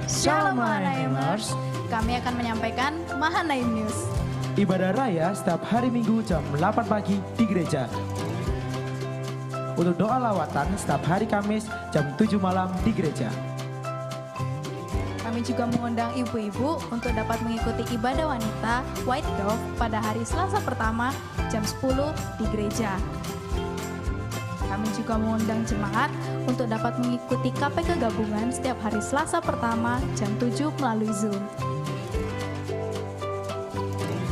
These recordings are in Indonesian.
Shalom Mahanaimers, kami akan menyampaikan Mahanaim News. Ibadah raya setiap hari Minggu jam 8 pagi di gereja. Untuk doa lawatan setiap hari Kamis jam 7 malam di gereja. Kami juga mengundang ibu-ibu untuk dapat mengikuti ibadah wanita White Dove pada hari Selasa pertama jam 10 di gereja. Kami juga mengundang jemaat untuk dapat mengikuti KPK gabungan setiap hari Selasa pertama jam 7 melalui Zoom.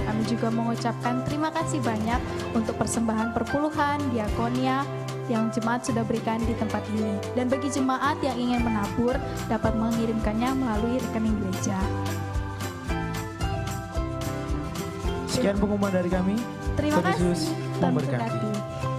Kami juga mengucapkan terima kasih banyak untuk persembahan perpuluhan, diakonia yang jemaat sudah berikan di tempat ini. Dan bagi jemaat yang ingin menabur, dapat mengirimkannya melalui rekening gereja. Sekian pengumuman dari kami. Terima Tuhan kasih. Yesus Tuhan memberkati. memberkati.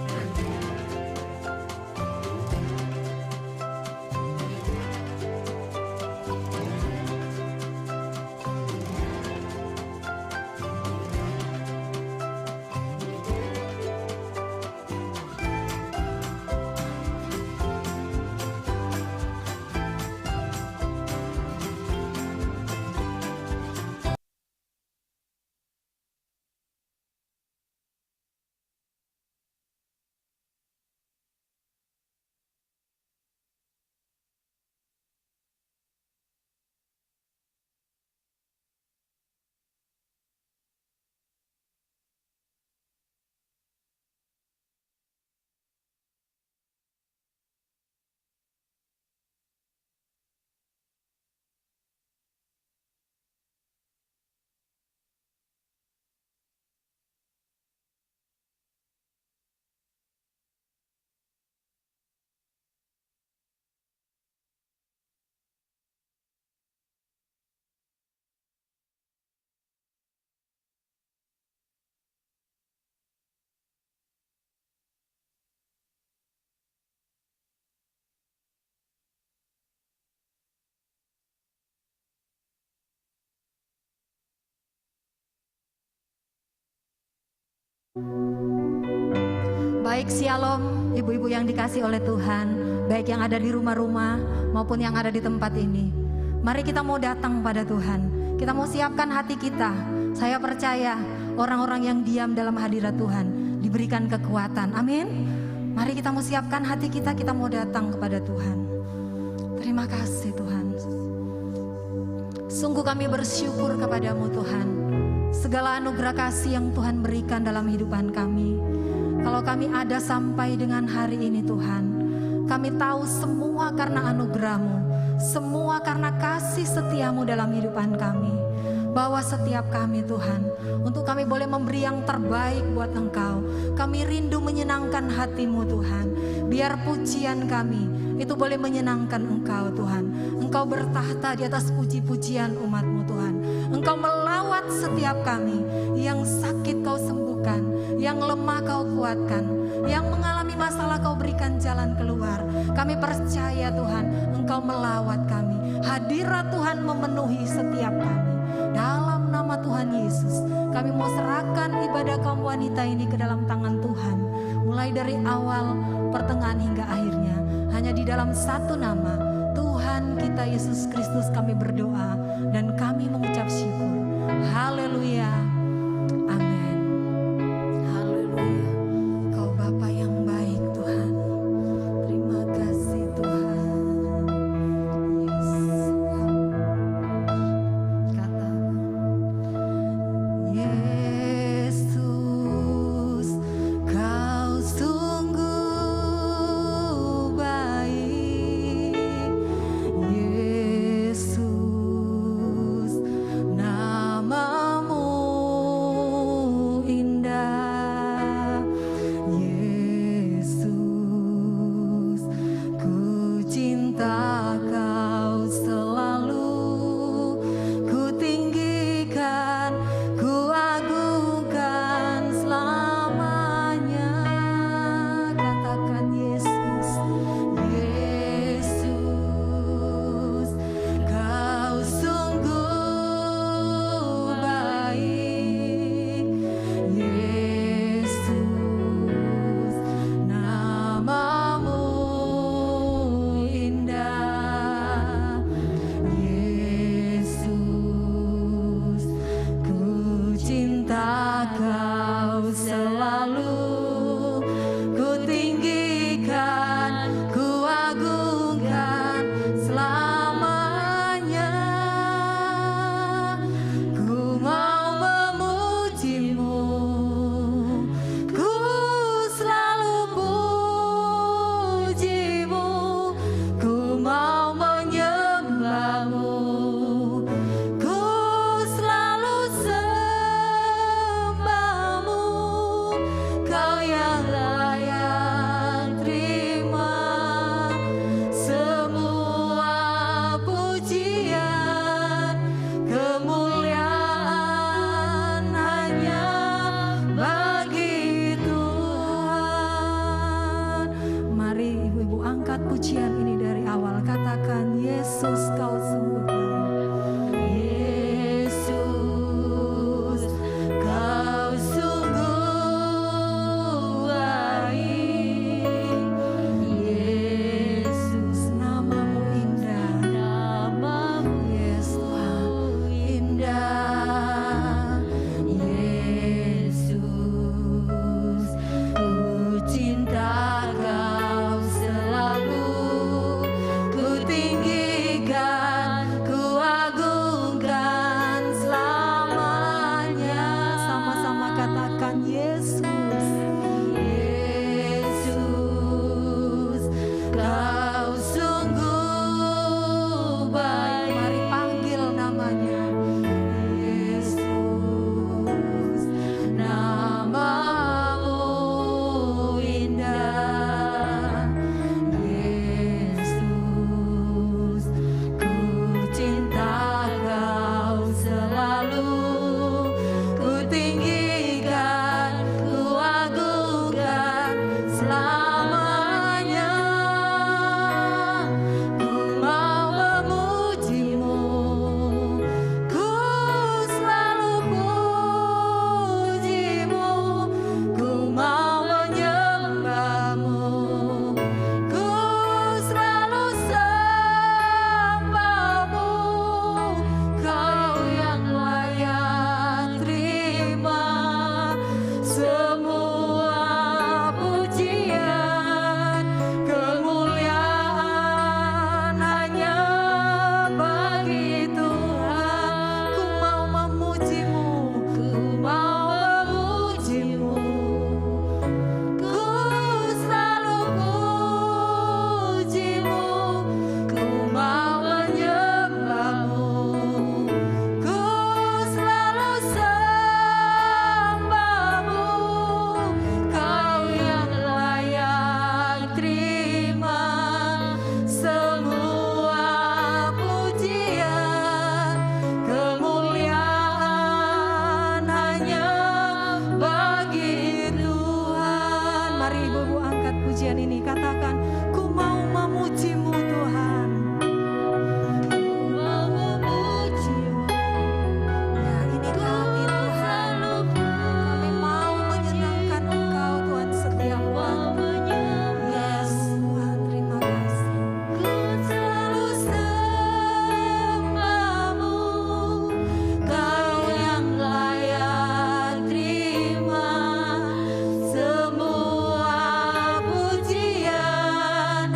Baik, shalom ibu-ibu yang dikasih oleh Tuhan, baik yang ada di rumah-rumah maupun yang ada di tempat ini. Mari kita mau datang pada Tuhan, kita mau siapkan hati kita. Saya percaya orang-orang yang diam dalam hadirat Tuhan diberikan kekuatan, amin. Mari kita mau siapkan hati kita, kita mau datang kepada Tuhan. Terima kasih Tuhan. Sungguh kami bersyukur kepadamu Tuhan, segala anugerah kasih yang Tuhan berikan dalam kehidupan kami. Kalau kami ada sampai dengan hari ini Tuhan, kami tahu semua karena anugerah-Mu, semua karena kasih setia-Mu dalam kehidupan kami. Bahwa setiap kami Tuhan, untuk kami boleh memberi yang terbaik buat Engkau. Kami rindu menyenangkan hati-Mu Tuhan. Biar pujian kami itu boleh menyenangkan Engkau Tuhan. Engkau bertahta di atas puji-pujian umat-Mu Tuhan. Engkau melawat setiap kami, yang sakit Kau sembuhkan, yang lemah Kau kuatkan, yang mengalami masalah Kau berikan jalan keluar. Kami percaya Tuhan, Engkau melawat kami. Hadirat Tuhan memenuhi setiap kami. Dalam nama Tuhan Yesus, kami mau serahkan ibadah kaum wanita ini ke dalam tangan Tuhan. Mulai dari awal, pertengahan hingga akhirnya. Hanya di dalam satu nama, Tuhan kita Yesus Kristus kami berdoa dan kami mengucap syukur. Haleluya. Amin. Haleluya. Kau Bapa yang baik Tuhan. Terima kasih Tuhan. Yesus, Kau sungguh baik. Yesus, namamu Yesus, Kau sungguh baik. Yesus, Kau sungguh baik. Yesus, Namamu indah, namamu yes Tuhan. indah. Yesus, ku cinta Kau selalu, ku tinggikan, ku agungkan selamanya. Sama-sama katakan Yesus. Yesus, Kau sungguh baik. Mari panggil namanya. Yesus, namamu indah. Yesus, ku cinta Kau selalu, ku tinggikan, ku agungkan selamanya. Ku mau memujimu, ku selalu pujimu, ku mau menyembahmu, ku selalu sembahmu. Kau yang layak terima semua pujian, kemuliaan hanya bagi Tuhan. Ku mau memujimu, Ku mau memujimu, ku selalu pujimu, ku mau menyembahmu, ku selalu sembahmu. Kau yang layak terima semua pujian, kemuliaan hanya bagi Tuhan. mari ibu-ibu angkat pujian ini, katakan, ku mau memujimu Tuhan. Mau memujimu, Ya, ini kami Tuhan. Kami mau menyenangkan Engkau Tuhan setiap waktu. Yes Tuhan, terima kasih. ku selalu sembahmu. Kau yang layak terima semua pujian,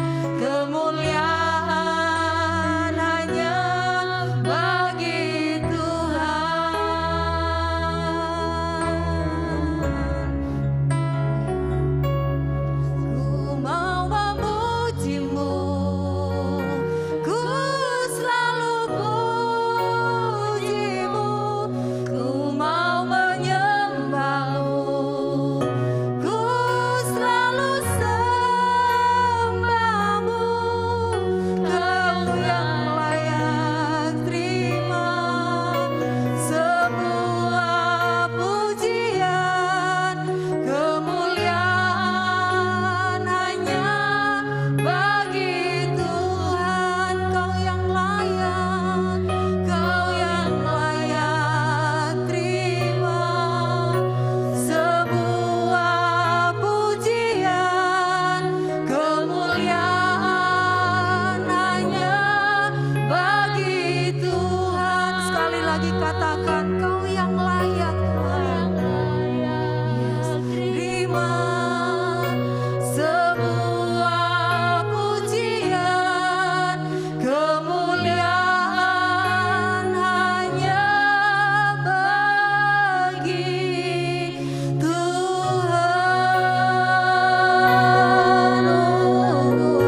kemuliaan hanya bagi Tuhan. Ku mau memujimu, ku selalu pujimu, ku mau menyembahmu, ku selalu sembahmu. Kau yang layak terima semua pujian, kemuliaan hanya bagi Tuhan. Kau yang layak, Kau yang layak terima semua pujian, kemuliaan hanya bagi Tuhan. Sekali lagi katakan, Kau yang layak Tuhan. Terima semua pujian, kemuliaan hanya bagi Tuhan.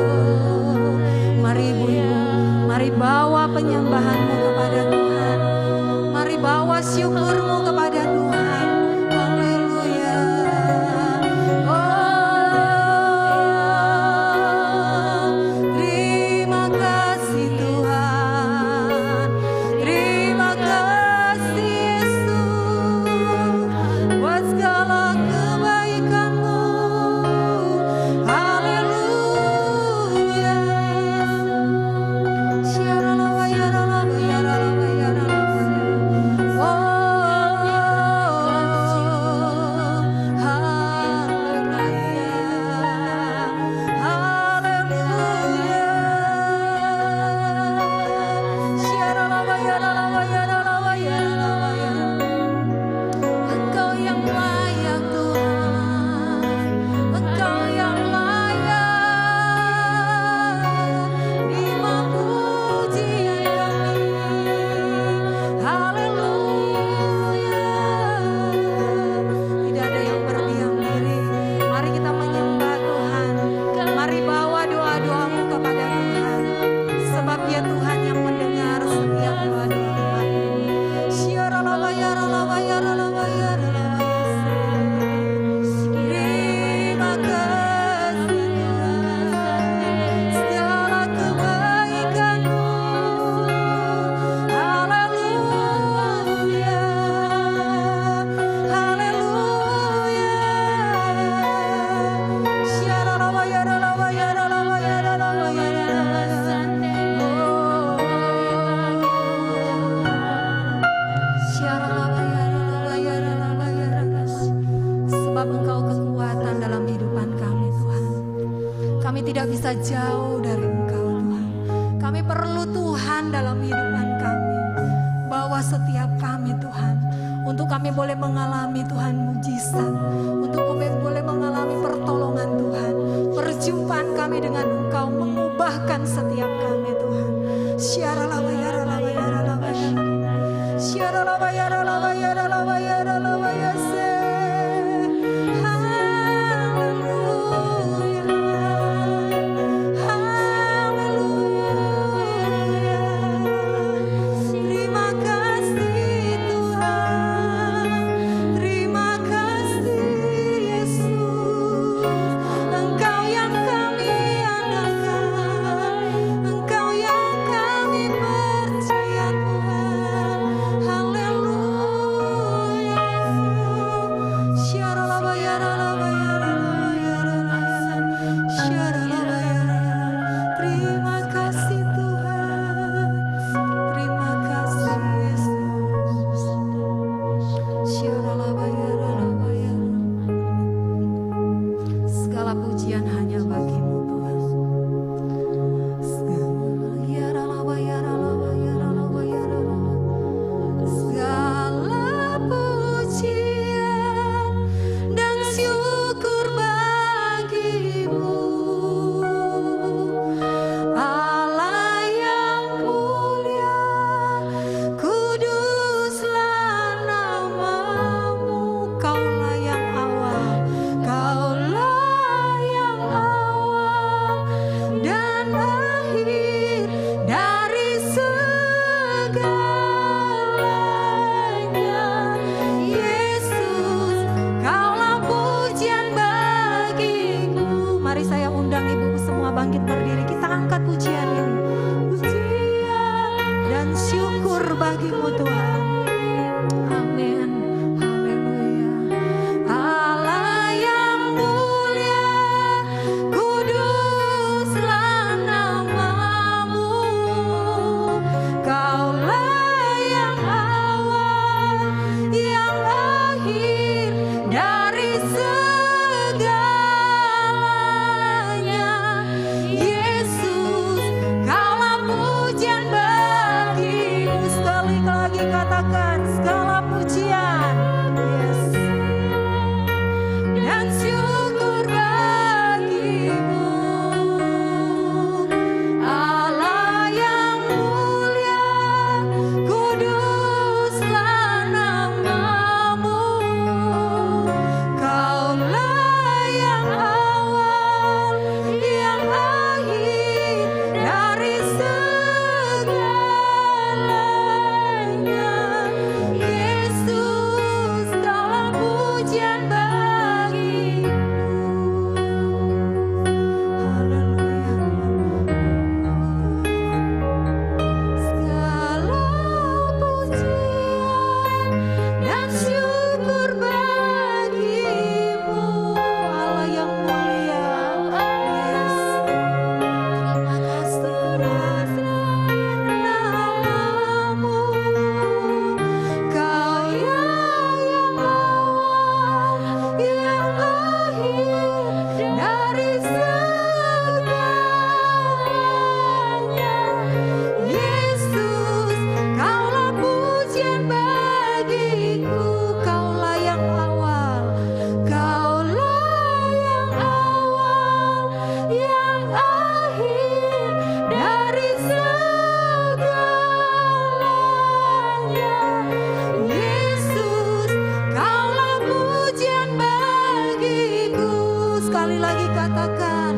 Mari ibu-ibu, mari bawa penyembahanmu kepada Tuhan. Mari bawa syukurmu kepada Tuhan. Haleluya. Terima kasih Tuhan, terima kasih Yesus buat segala kebaikan-Mu. Haleluya. dalam kehidupan kami. Bawa setiap kami Tuhan, untuk kami boleh mengalami Tuhan mujizat, untuk kami boleh mengalami pertolongan Tuhan. Perjumpaan kami dengan Engkau mengubahkan setiap kami Tuhan. Terima kasih Tuhan, terima kasih Yesus. Engkau yang kami andalkan, Engkau yang kami percaya Tuhan. Haleluya. Terima kasih Tuhan, terima kasih Yesus. Segala pujian hanya bagimu Tuhan. Segala pujian dan syukur bagimu, Allah yang mulia, kuduslah namamu. Kaulah yang awal, Kaulah yang awal dan akhir dari segalanya. Yesus, Kaulah pujian bagiku. Mari saya undang ibu semua bangkit berdiri, kita angkat pujian ini. Pujian dan syukur bagimu Tuhan. Amin. Haleluya. Allah yang mulia, kuduslah namamu. Kaulah yang awal, yang akhir dari segalanya. Yesus, Kaulah pujian bagimu. Sekali lagi katakan, segala pujian, yes, dan syukur bagimu. Allah yang mulia, kuduslah namamu. Kaulah yang awal, yang akhir dari segalanya. Yesus, Kaulah pujian bagimu. Haleluya. Segala pujian dan syukur bagimu, Allah yang mulia. Yes. Terima kasih namamu. Kau yang awal, yang akhir dari segalanya. Yesus, Kaulah pujian bagiku. Kaulah yang awal, Kaulah yang awal, yang akhir dari segalanya. Yesus, Kaulah pujian bagiku. Sekali lagi katakan,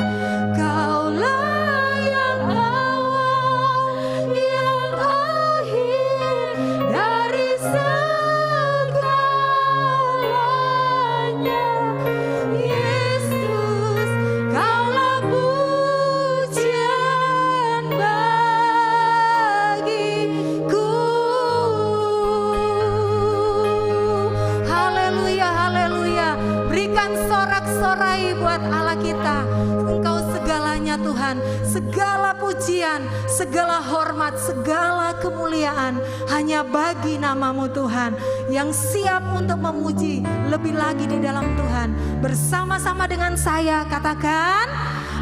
Kaulah yang awal, yang akhir dari segalanya. Yesus, Kaulah pujian bagiku. Haleluya, haleluya. Berikan sorak-sorai buat Allah kita. Engkau segalanya Tuhan, segala pujian, segala hormat, segala kemuliaan hanya bagi namamu Tuhan, yang siap untuk memuji lebih lagi di dalam Tuhan. Bersama-sama dengan saya katakan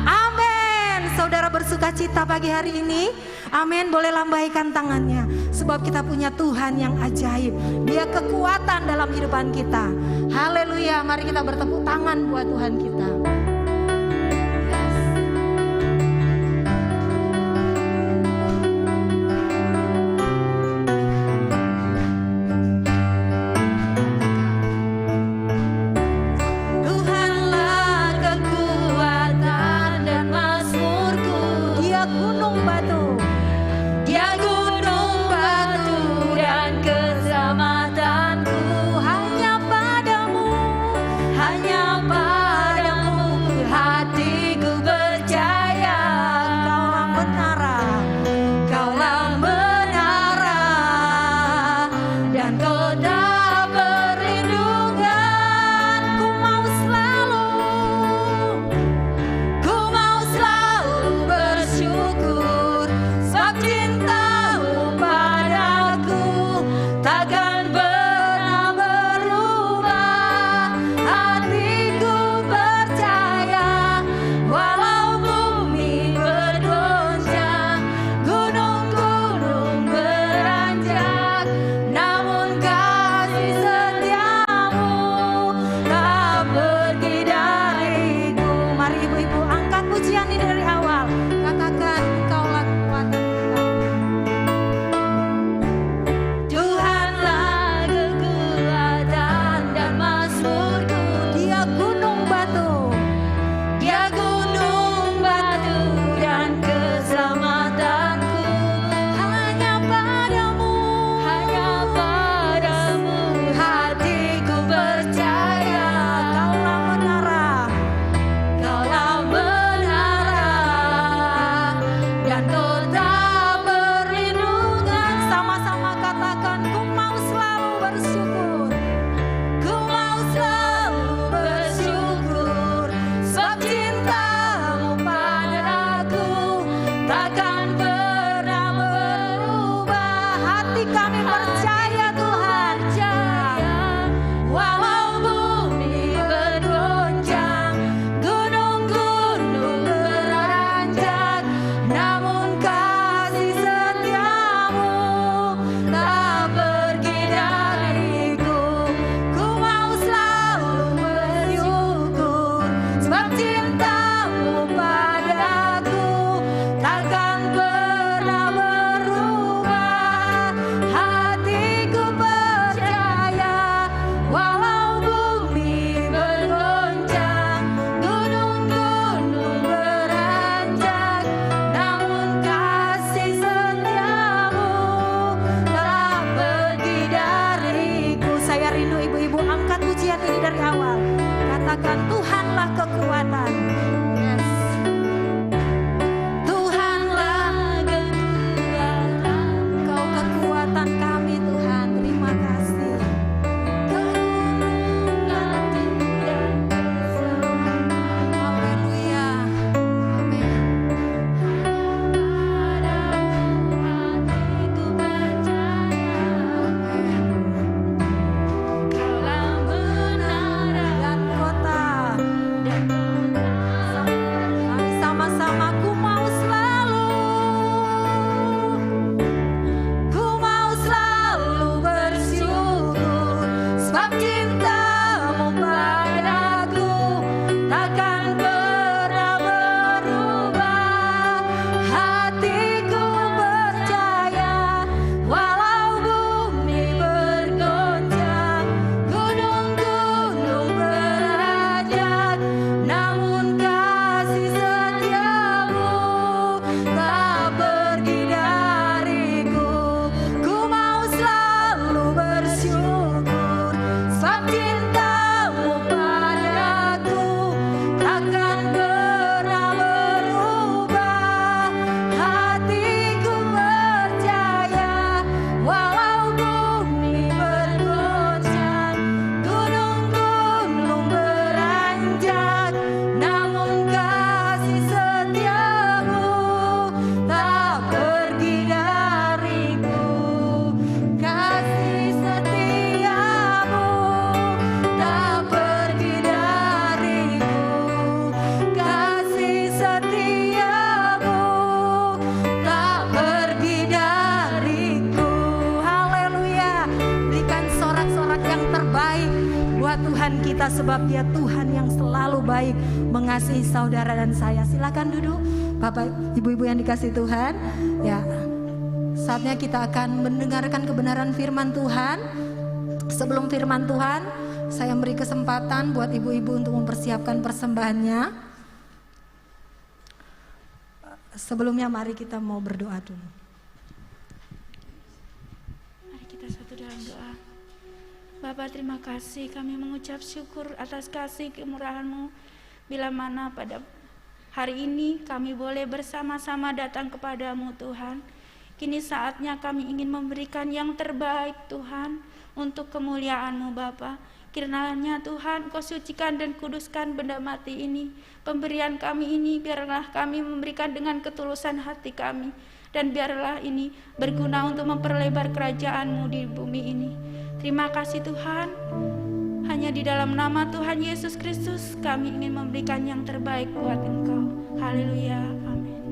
amin. saudara bersuka cita pagi hari ini? Amin, boleh lambaikan tangannya. Sebab kita punya Tuhan yang ajaib. Dia kekuatan dalam kehidupan kita. Haleluya, mari kita bertepuk tangan buat Tuhan kita. Katakan Tuhanlah kekuatan. Yes. Tuhanlah kekuatan. Kau kekuatan kami Tuhan. Terima kasih. Haleluya. Amin. Hatiku percaya. Amin. Dan kota dan Tuhan kita, sebab Dia Tuhan yang selalu baik mengasihi saudara dan saya. Silakan duduk Bapak Ibu-ibu yang dikasihi Tuhan. Ya, saatnya kita akan mendengarkan kebenaran firman Tuhan. Sebelum firman Tuhan, saya beri kesempatan buat ibu-ibu untuk mempersiapkan persembahannya. Sebelumnya mari kita mau berdoa dulu. Mari kita satu dalam doa. Bapa, terima kasih, kami mengucap syukur atas kasih kemurahan-Mu, bila mana pada hari ini kami boleh bersama-sama datang kepadamu Tuhan. Kini saatnya kami ingin memberikan yang terbaik Tuhan, untuk kemuliaan-Mu Bapa. Kiranya Tuhan Kau sucikan dan kuduskan benda mati ini, pemberian kami ini, biarlah kami memberikan dengan ketulusan hati kami, dan biarlah ini berguna untuk memperlebar kerajaan-Mu di bumi ini. Terima kasih Tuhan, hanya di dalam nama Tuhan Yesus Kristus kami ingin memberikan yang terbaik buat Engkau. Haleluya, amin.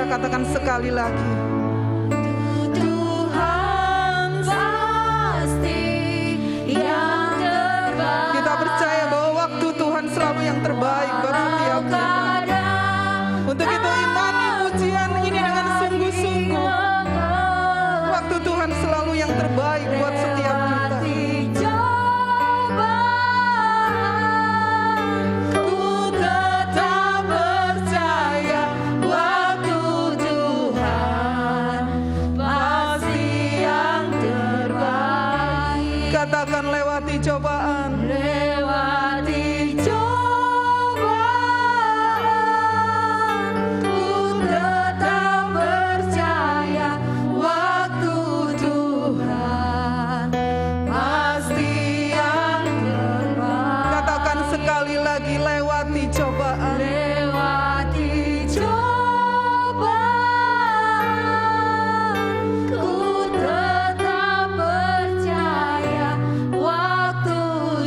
Katakan sekali lagi. Tuhan pasti yang terbaik. Kita percaya bahwa waktu Tuhan selalu yang terbaik buat setiap kita. Untuk itu imani ujian ini dengan sungguh-sungguh. Waktu Tuhan selalu yang terbaik buat setiap kita. cobaan. Lewati cobaan, ku tetap percaya waktu Tuhan pasti yang terbaik. Katakan sekali lagi, lewati cobaan. Lewati cobaan, ku tetap percaya waktu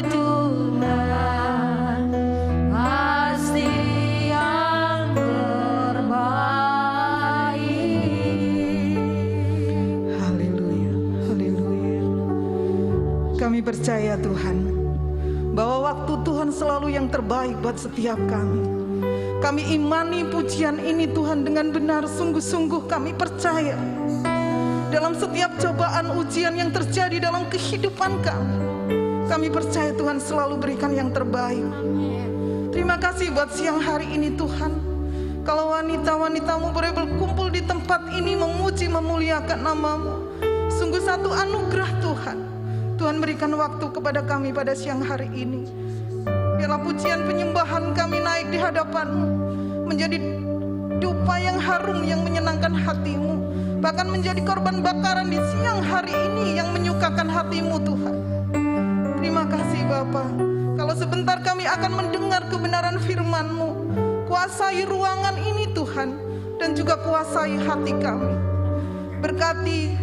Tuhan pasti yang terbaik. Haleluya, haleluya. Kami percaya Tuhan, bahwa waktu Tuhan selalu yang terbaik buat setiap kami. Kami imani pujian ini Tuhan dengan benar, sungguh-sungguh kami percaya. Dalam setiap cobaan ujian yang terjadi dalam kehidupan kami percaya Tuhan selalu berikan yang terbaik. Terima kasih buat siang hari ini Tuhan. Kalau wanita-wanitamu boleh berkumpul di tempat ini memuji memuliakan nama-Mu, sungguh satu anugerah Tuhan. Tuhan berikan waktu kepada kami pada siang hari ini. Biarlah pujian penyembahan kami naik di hadapan-Mu, menjadi dupa yang harum yang menyenangkan hati-Mu, bahkan menjadi korban bakaran di siang hari ini yang menyukakan hati-Mu Tuhan. Terima kasih Bapa. Kalau sebentar kami akan mendengar kebenaran firman-Mu, kuasai ruangan ini Tuhan, dan juga kuasai hati kami. Berkati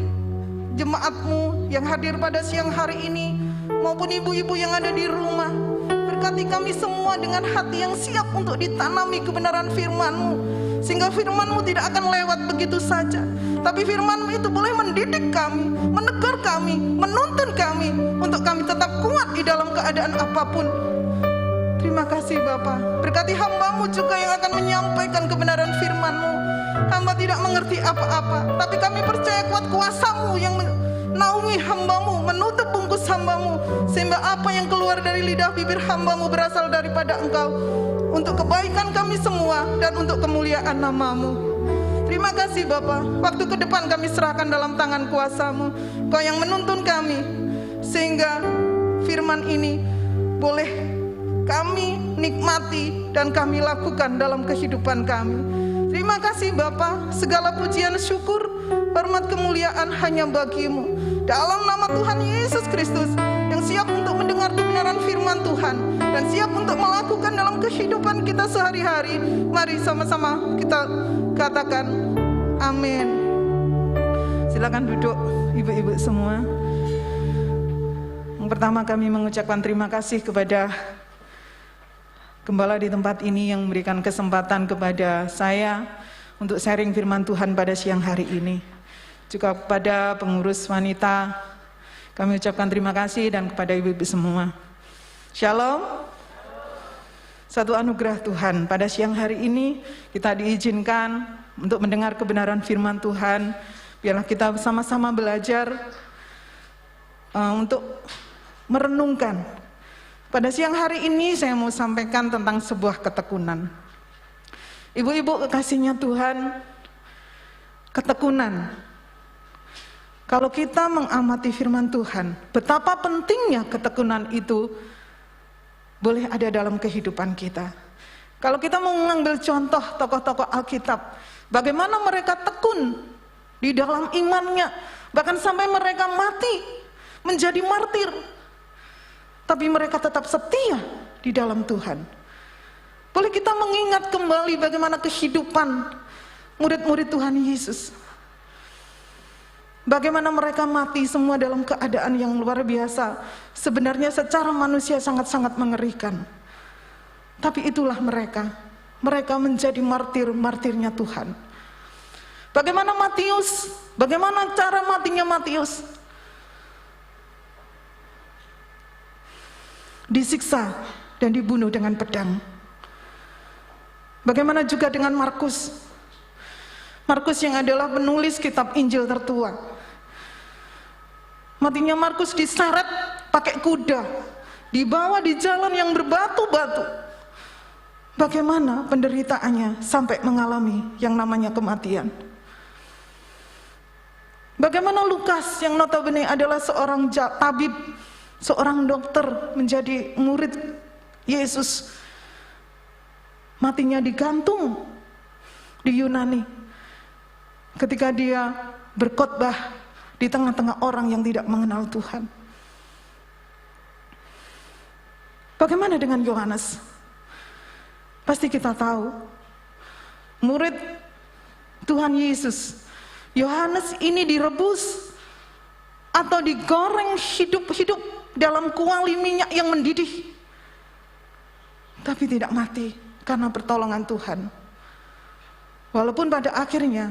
jemaat-Mu yang hadir pada siang hari ini, maupun ibu-ibu yang ada di rumah. Berkati kami semua dengan hati yang siap untuk ditanami kebenaran firman-Mu, sehingga firman-Mu tidak akan lewat begitu saja, tapi firman-Mu itu boleh mendidik kami, menegur kami, menuntun kami, untuk kami tetap kuat di dalam keadaan apapun. Terima kasih Bapa. Berkati hamba-Mu juga yang akan menyampaikan kebenaran firman-Mu. Hamba tidak mengerti apa-apa, tapi kami percaya kuat kuasa-Mu yang menaungi hamba-Mu, menutup bungkus hamba-Mu, sehingga apa yang keluar dari lidah bibir hamba-Mu berasal daripada Engkau, untuk kebaikan kami semua dan untuk kemuliaan nama-Mu. Terima kasih Bapa. Waktu ke depan kami serahkan dalam tangan kuasa-Mu. Kau yang menuntun kami, sehingga firman ini boleh kami nikmati dan kami lakukan dalam kehidupan kami. Terima kasih Bapa. Segala pujian, syukur, hormat, kemuliaan hanya bagi-Mu. Dalam nama Tuhan Yesus Kristus, yang siap untuk mendengar kebenaran firman Tuhan dan siap untuk melakukan dalam kehidupan kita sehari-hari. Mari sama-sama kita katakan amin. Silakan duduk ibu-ibu semua. Yang pertama kami mengucapkan terima kasih kepada Gembala di tempat ini yang memberikan kesempatan kepada saya untuk sharing firman Tuhan pada siang hari ini. Juga kepada pengurus wanita, kami ucapkan terima kasih, dan kepada ibu-ibu semua. Shalom. Satu anugerah Tuhan, pada siang hari ini kita diizinkan untuk mendengar kebenaran firman Tuhan. Biarlah kita sama-sama belajar untuk merenungkan. Pada siang hari ini saya mau sampaikan tentang sebuah ketekunan. Ibu-ibu kekasihnya Tuhan, ketekunan. Kalau kita mengamati firman Tuhan, betapa pentingnya ketekunan itu boleh ada dalam kehidupan kita. Kalau kita mau mengambil contoh tokoh-tokoh Alkitab, bagaimana mereka tekun di dalam imannya, bahkan sampai mereka mati menjadi martir, tapi mereka tetap setia di dalam Tuhan. Boleh kita mengingat kembali bagaimana kehidupan murid-murid Tuhan Yesus. Bagaimana mereka mati semua dalam keadaan yang luar biasa. Sebenarnya secara manusia sangat-sangat mengerikan. Tapi itulah mereka. Mereka menjadi martir-martirnya Tuhan. Bagaimana Matius? Bagaimana cara matinya Matius? Disiksa dan dibunuh dengan pedang. Bagaimana juga dengan Markus? Markus yang adalah penulis kitab Injil tertua. Matinya Markus diseret pakai kuda, dibawa di jalan yang berbatu-batu. Bagaimana penderitaannya sampai mengalami yang namanya kematian. Bagaimana Lukas yang notabene adalah seorang tabib seorang dokter menjadi murid Yesus, matinya digantung di Yunani ketika dia berkhotbah di tengah-tengah orang yang tidak mengenal Tuhan. Bagaimana dengan Yohanes? Pasti kita tahu, murid Tuhan Yesus, Yohanes ini direbus atau digoreng hidup-hidup dalam kuali minyak yang mendidih, tapi tidak mati karena pertolongan Tuhan. Walaupun pada akhirnya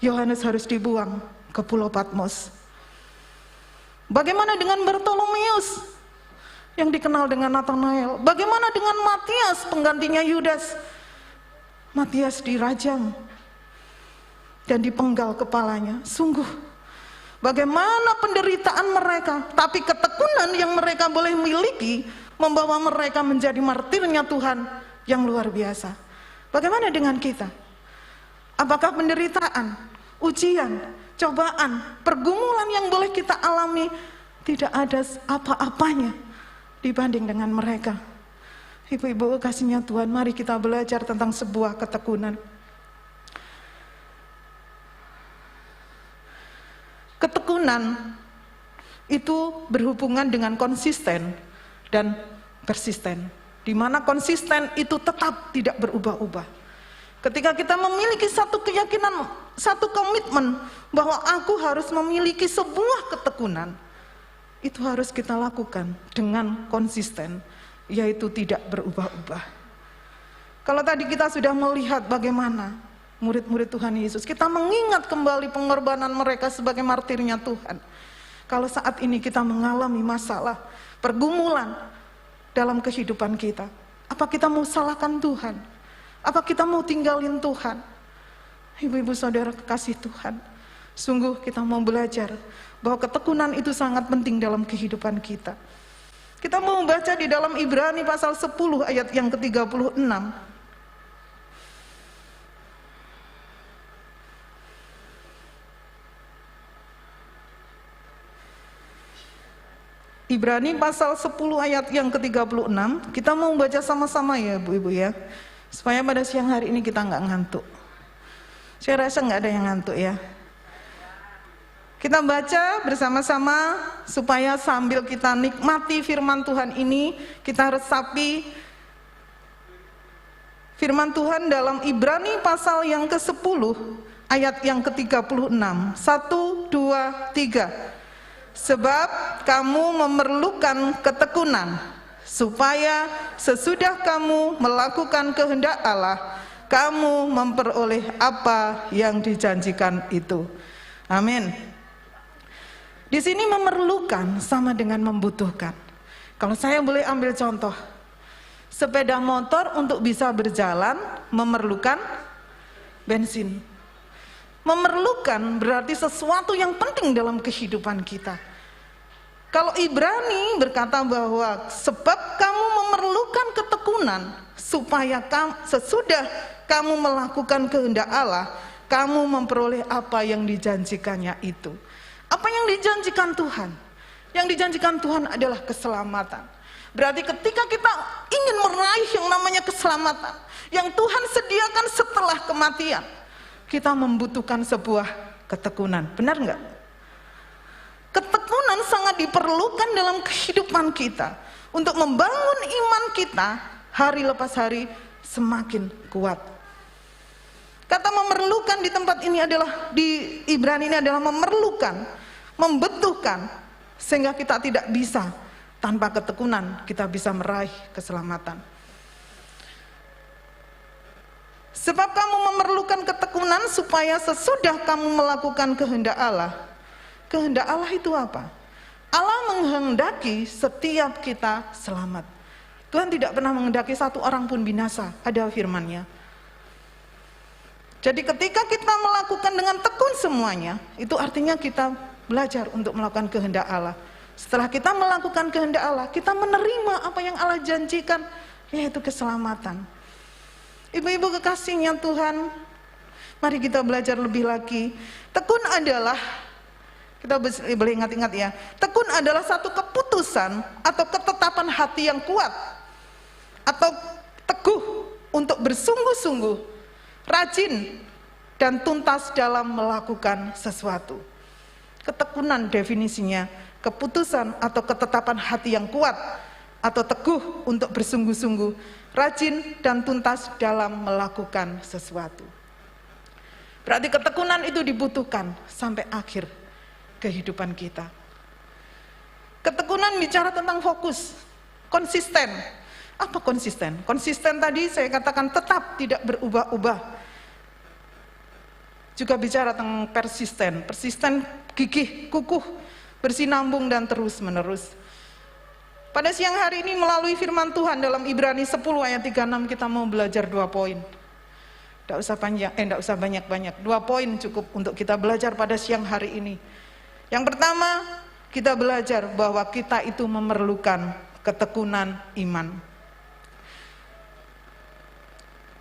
Yohanes harus dibuang ke Pulau Patmos. Bagaimana dengan Bartolomeus yang dikenal dengan Nathanael? Bagaimana dengan Matias, penggantinya Yudas? Matias dirajam dan dipenggal kepalanya. Sungguh, bagaimana penderitaan mereka, tapi ketekunan yang mereka boleh miliki membawa mereka menjadi martirnya Tuhan yang luar biasa. Bagaimana dengan kita? Apakah penderitaan, ujian, cobaan, pergumulan yang boleh kita alami tidak ada apa-apanya dibanding dengan mereka? Ibu-ibu kasihnya Tuhan, mari kita belajar tentang sebuah ketekunan. Ketekunan itu berhubungan dengan konsisten dan persisten, di mana konsisten itu tetap tidak berubah-ubah. Ketika kita memiliki satu keyakinan, satu komitmen bahwa aku harus memiliki sebuah ketekunan, itu harus kita lakukan dengan konsisten, yaitu tidak berubah-ubah. Kalau tadi kita sudah melihat bagaimana murid-murid Tuhan Yesus, kita mengingat kembali pengorbanan mereka sebagai martirnya Tuhan. Kalau saat ini kita mengalami masalah, pergumulan dalam kehidupan kita, apa kita mau salahkan Tuhan? Apa kita mau tinggalin Tuhan? Ibu-ibu saudara kekasih Tuhan, sungguh kita mau belajar bahwa ketekunan itu sangat penting dalam kehidupan kita. Kita mau baca di dalam Ibrani pasal 10 ayat yang ke-36. Ibrani pasal 10 ayat yang ke-36. Kita mau baca sama-sama ya Bu-ibu ya, supaya pada siang hari ini kita nggak ngantuk. Saya rasa nggak ada yang ngantuk ya. Kita baca bersama-sama supaya sambil kita nikmati firman Tuhan ini, kita resapi firman Tuhan dalam Ibrani pasal yang ke-10 ayat yang ke-36. 1, 2, 3. Sebab kamu memerlukan ketekunan, supaya sesudah kamu melakukan kehendak Allah, kamu memperoleh apa yang dijanjikan itu. Amin. Di sini memerlukan sama dengan membutuhkan. Kalau saya boleh ambil contoh, sepeda motor untuk bisa berjalan memerlukan bensin. Memerlukan berarti sesuatu yang penting dalam kehidupan kita. Kalau Ibrani berkata bahwa sebab kamu memerlukan ketekunan, supaya sesudah kamu melakukan kehendak Allah, kamu memperoleh apa yang dijanjikannya itu. Apa yang dijanjikan Tuhan? Yang dijanjikan Tuhan adalah keselamatan. Berarti ketika kita ingin meraih yang namanya keselamatan, yang Tuhan sediakan setelah kematian, kita membutuhkan sebuah ketekunan. Benar nggak? Ketekunan sangat diperlukan dalam kehidupan kita untuk membangun iman kita hari lepas hari semakin kuat. Kata memerlukan di tempat ini adalah, di Ibrani ini adalah memerlukan, membutuhkan, sehingga kita tidak bisa tanpa ketekunan kita bisa meraih keselamatan. Sebab kamu memerlukan ketekunan supaya sesudah kamu melakukan kehendak Allah. Kehendak Allah itu apa? Allah menghendaki setiap kita selamat. Tuhan tidak pernah menghendaki satu orang pun binasa, ada firman-Nya. Jadi ketika kita melakukan dengan tekun semuanya, itu artinya kita belajar untuk melakukan kehendak Allah. Setelah kita melakukan kehendak Allah, kita menerima apa yang Allah janjikan, yaitu keselamatan. Ibu-ibu kekasihnya Tuhan, mari kita belajar lebih lagi. Tekun adalah Kita boleh ingat-ingat ya. Tekun adalah satu keputusan atau ketetapan hati yang kuat atau teguh untuk bersungguh-sungguh, rajin dan tuntas dalam melakukan sesuatu. Ketekunan definisinya keputusan atau ketetapan hati yang kuat atau teguh untuk bersungguh-sungguh, rajin dan tuntas dalam melakukan sesuatu. Berarti ketekunan itu dibutuhkan sampai akhir kehidupan kita. Ketekunan bicara tentang fokus, konsisten. Apa konsisten? Konsisten tadi saya katakan tetap, tidak berubah-ubah. Juga bicara tentang persisten. Persisten, gigih, kukuh, bersinambung dan terus menerus. Pada siang hari ini melalui firman Tuhan dalam Ibrani 10 ayat 36 kita mau belajar 2 poin. Tidak usah banyak-banyak. 2 poin cukup untuk kita belajar pada siang hari ini. Yang pertama, kita belajar bahwa kita itu memerlukan ketekunan iman.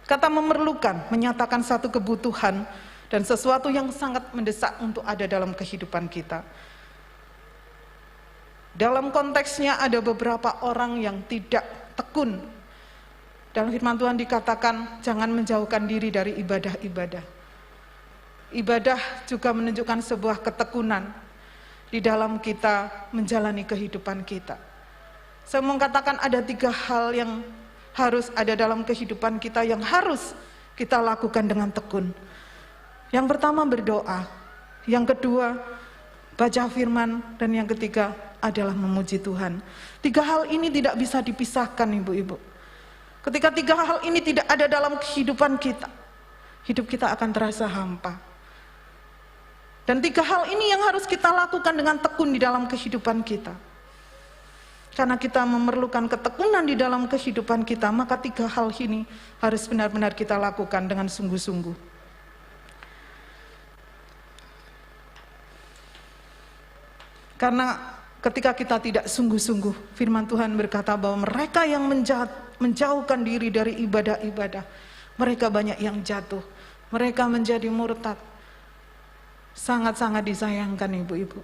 Kata memerlukan menyatakan satu kebutuhan dan sesuatu yang sangat mendesak untuk ada dalam kehidupan kita. Dalam konteksnya ada beberapa orang yang tidak tekun. Dalam firman Tuhan dikatakan jangan menjauhkan diri dari ibadah-ibadah. Ibadah juga menunjukkan sebuah ketekunan di dalam kita menjalani kehidupan kita. Saya mau katakan ada 3 hal yang harus ada dalam kehidupan kita yang harus kita lakukan dengan tekun. Yang pertama berdoa, yang kedua baca firman, dan yang ketiga adalah memuji Tuhan. 3 hal ini tidak bisa dipisahkan ibu-ibu. Ketika 3 hal ini tidak ada dalam kehidupan kita, hidup kita akan terasa hampa. Dan 3 hal ini yang harus kita lakukan dengan tekun di dalam kehidupan kita. Karena kita memerlukan ketekunan di dalam kehidupan kita, maka 3 hal ini harus benar-benar kita lakukan dengan sungguh-sungguh. Karena ketika kita tidak sungguh-sungguh, firman Tuhan berkata bahwa mereka yang menjauhkan diri dari ibadah-ibadah, mereka banyak yang jatuh, mereka menjadi murtad. Sangat-sangat disayangkan ibu-ibu.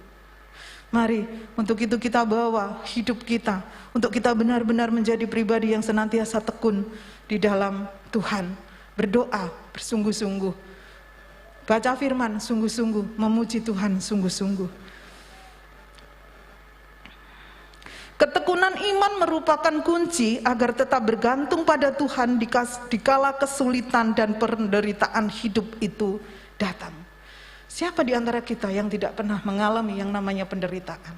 Mari untuk itu kita bawa hidup kita, untuk kita benar-benar menjadi pribadi yang senantiasa tekun di dalam Tuhan. Berdoa bersungguh-sungguh, baca firman sungguh-sungguh, memuji Tuhan sungguh-sungguh. Ketekunan iman merupakan kunci agar tetap bergantung pada Tuhan dikala kesulitan dan penderitaan hidup itu datang. Siapa di antara kita yang tidak pernah mengalami yang namanya penderitaan?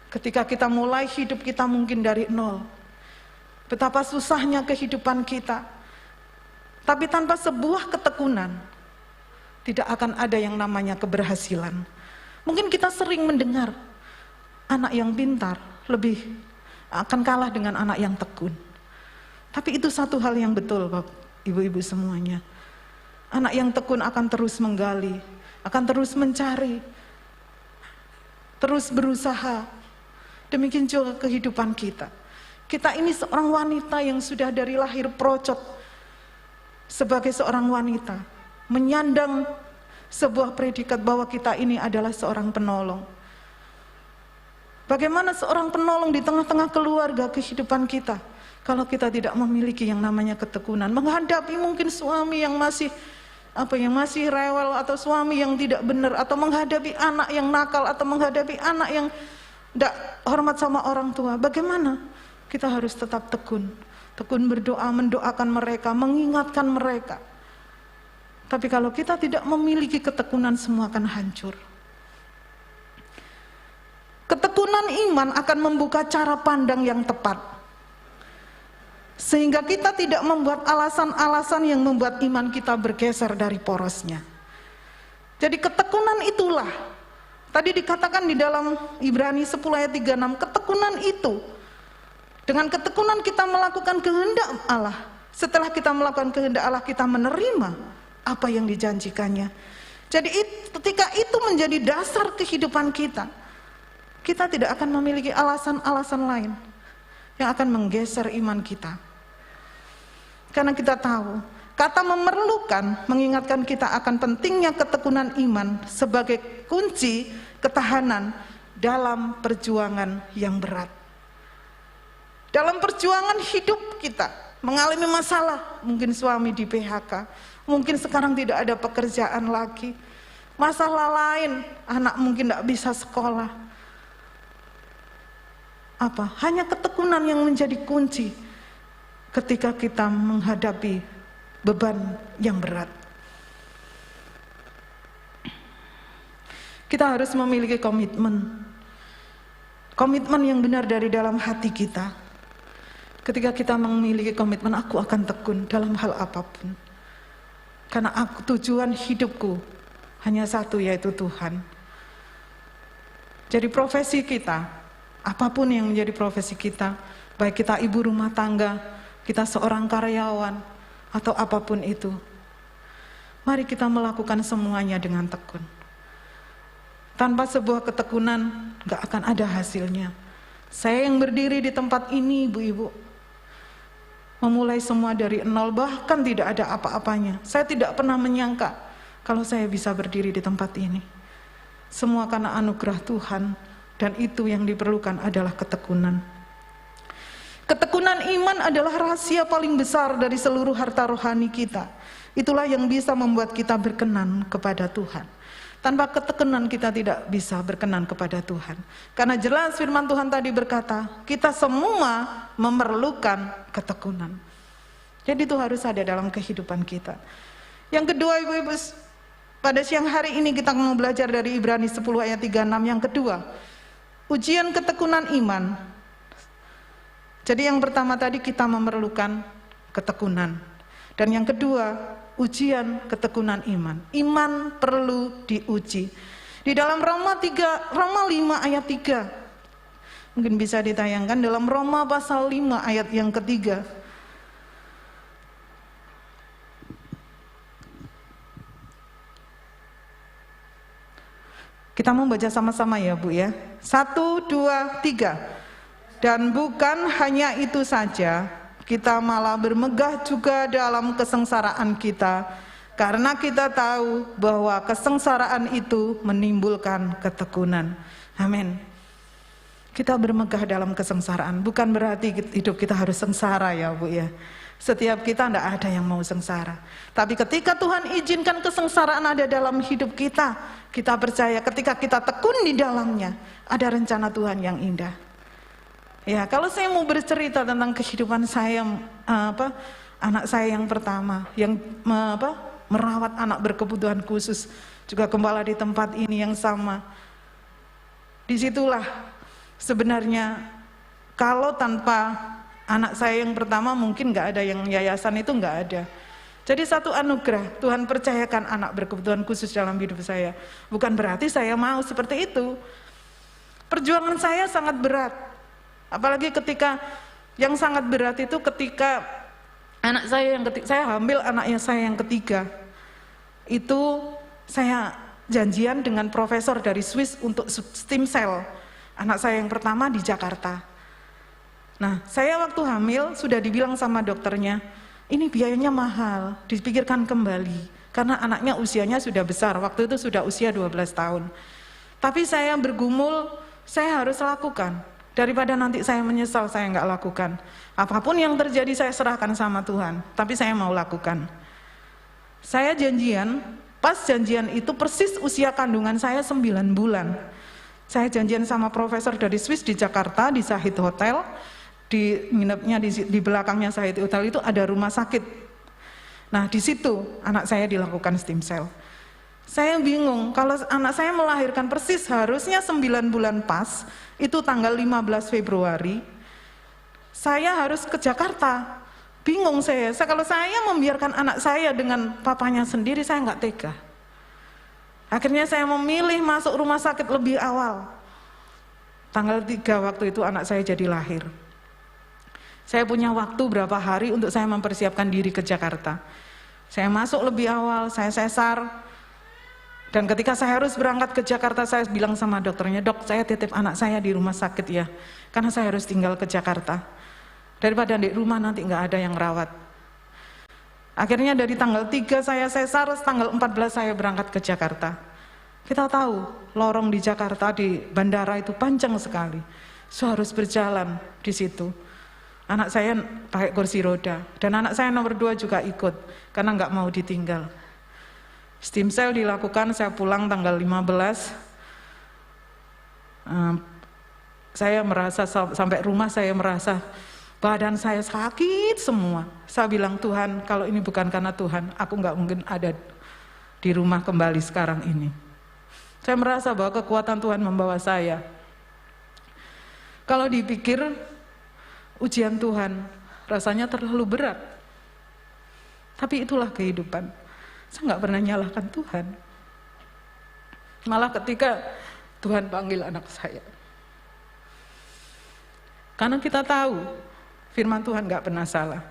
Ketika kita mulai hidup kita mungkin dari nol, betapa susahnya kehidupan kita. Tapi tanpa sebuah ketekunan, tidak akan ada yang namanya keberhasilan. Mungkin kita sering mendengar, anak yang pintar lebih akan kalah dengan anak yang tekun. Tapi itu satu hal yang betul, Bapak, Ibu-ibu semuanya. Anak yang tekun akan terus menggali, akan terus mencari, terus berusaha. Demikian juga kehidupan kita. Kita ini seorang wanita yang sudah dari lahir procot sebagai seorang wanita, menyandang sebuah predikat bahwa kita ini adalah seorang penolong. Bagaimana seorang penolong di tengah-tengah keluarga kehidupan kita kalau kita tidak memiliki yang namanya ketekunan, menghadapi mungkin suami yang masih rewel, atau suami yang tidak benar, atau menghadapi anak yang nakal, atau menghadapi anak yang tidak hormat sama orang tua. Bagaimana? Kita harus tetap tekun berdoa, mendoakan mereka, mengingatkan mereka. Tapi kalau kita tidak memiliki ketekunan, semua akan hancur. Ketekunan iman akan membuka cara pandang yang tepat, sehingga kita tidak membuat alasan-alasan yang membuat iman kita bergeser dari porosnya. Jadi ketekunan itulah, tadi dikatakan di dalam Ibrani 10 ayat 36, ketekunan itu, dengan ketekunan kita melakukan kehendak Allah. Setelah kita melakukan kehendak Allah, kita menerima apa yang dijanjikannya. Jadi ketika itu menjadi dasar kehidupan kita, kita tidak akan memiliki alasan-alasan lain yang akan menggeser iman kita. Karena kita tahu, Kata memerlukan mengingatkan kita akan pentingnya ketekunan iman sebagai kunci ketahanan dalam perjuangan yang berat. Dalam perjuangan hidup kita, mengalami masalah, mungkin suami di PHK, mungkin sekarang tidak ada pekerjaan lagi, masalah lain, anak mungkin tidak bisa sekolah. Hanya ketekunan yang menjadi kunci ketika kita menghadapi beban yang berat. Kita harus memiliki komitmen yang benar dari dalam hati kita. Ketika kita memiliki komitmen, aku akan tekun dalam hal apapun, karena tujuan hidupku hanya satu, yaitu Tuhan. Jadi profesi kita, apapun yang menjadi profesi kita, baik kita ibu rumah tangga, kita seorang karyawan, atau apapun itu, mari kita melakukan semuanya dengan tekun. Tanpa sebuah ketekunan, gak akan ada hasilnya. Saya yang berdiri di tempat ini, ibu-ibu, memulai semua dari nol, bahkan tidak ada apa-apanya. Saya tidak pernah menyangka kalau saya bisa berdiri di tempat ini. Semua karena anugerah Tuhan, dan itu yang diperlukan adalah ketekunan. Ketekunan iman adalah rahasia paling besar dari seluruh harta rohani kita. Itulah yang bisa membuat kita berkenan kepada Tuhan. Tanpa ketekunan kita tidak bisa berkenan kepada Tuhan. Karena jelas firman Tuhan tadi berkata, kita semua memerlukan ketekunan. Jadi itu harus ada dalam kehidupan kita. Yang kedua, ibu-ibu, pada siang hari ini kita mau belajar dari Ibrani 10 ayat 36. Yang kedua, ujian ketekunan iman. Jadi yang pertama tadi kita memerlukan ketekunan. Dan yang kedua, ujian ketekunan iman. Iman perlu diuji. Di dalam Roma 5 ayat 3. Mungkin bisa ditayangkan dalam Roma pasal 5 ayat yang ketiga. Kita mau baca sama-sama ya Bu ya. 1, 2, 3. Dan bukan hanya itu saja, kita malah bermegah juga dalam kesengsaraan kita, karena kita tahu bahwa kesengsaraan itu menimbulkan ketekunan. Amin. Kita bermegah dalam kesengsaraan, bukan berarti hidup kita harus sengsara ya Bu ya. Setiap kita tidak ada yang mau sengsara. Tapi ketika Tuhan izinkan kesengsaraan ada dalam hidup kita, kita percaya ketika kita tekun di dalamnya, ada rencana Tuhan yang indah. Ya, kalau saya mau bercerita tentang kehidupan saya, anak saya yang pertama, yang merawat anak berkebutuhan khusus, juga gembala di tempat ini yang sama. Disitulah sebenarnya kalau tanpa anak saya yang pertama mungkin nggak ada yang yayasan itu nggak ada. Jadi satu anugerah Tuhan percayakan anak berkebutuhan khusus dalam hidup saya. Bukan berarti saya mau seperti itu. Perjuangan saya sangat berat. Apalagi ketika yang sangat berat itu ketika anak saya yang ketiga, saya hamil anaknya saya yang ketiga. Itu saya janjian dengan profesor dari Swiss untuk stem cell. Anak saya yang pertama di Jakarta. Nah, saya waktu hamil sudah dibilang sama dokternya, ini biayanya mahal, dipikirkan kembali. Karena anaknya usianya sudah besar, waktu itu sudah usia 12 tahun. Tapi saya bergumul, saya harus lakukan. Daripada nanti saya menyesal saya nggak lakukan. Apapun yang terjadi saya serahkan sama Tuhan, tapi saya mau lakukan. Saya janjian, pas janjian itu persis usia kandungan saya 9 bulan. Saya janjian sama profesor dari Swiss di Jakarta, di Sahid Hotel. Di nginepnya di belakangnya Sahid Hotel itu ada rumah sakit. Nah di situ anak saya dilakukan stem cell. Saya bingung, kalau anak saya melahirkan persis harusnya 9 bulan pas, itu tanggal 15 Februari, saya harus ke Jakarta. Bingung saya, kalau saya membiarkan anak saya dengan papanya sendiri, saya nggak tega. Akhirnya saya memilih masuk rumah sakit lebih awal. Tanggal 3 waktu itu anak saya jadi lahir. Saya punya waktu berapa hari untuk saya mempersiapkan diri ke Jakarta. Saya masuk lebih awal, saya sesar. Dan ketika saya harus berangkat ke Jakarta, saya bilang sama dokternya, dok saya titip anak saya di rumah sakit ya, karena saya harus tinggal ke Jakarta. Daripada di rumah nanti nggak ada yang rawat. Akhirnya dari tanggal 3 saya sesar, tanggal 14 saya berangkat ke Jakarta. Kita tahu lorong di Jakarta di bandara itu panjang sekali. So harus berjalan di situ. Anak saya pakai kursi roda dan anak saya nomor 2 juga ikut karena nggak mau ditinggal. Stem cell dilakukan, saya pulang tanggal 15. Saya merasa sampai rumah saya merasa badan saya sakit semua. Saya bilang, Tuhan, kalau ini bukan karena Tuhan, aku nggak mungkin ada di rumah kembali sekarang ini. Saya merasa bahwa kekuatan Tuhan membawa saya. Kalau dipikir ujian Tuhan rasanya terlalu berat. Tapi itulah kehidupan. Saya nggak pernah nyalahkan Tuhan. Malah ketika Tuhan panggil anak saya. Karena kita tahu firman Tuhan gak pernah salah.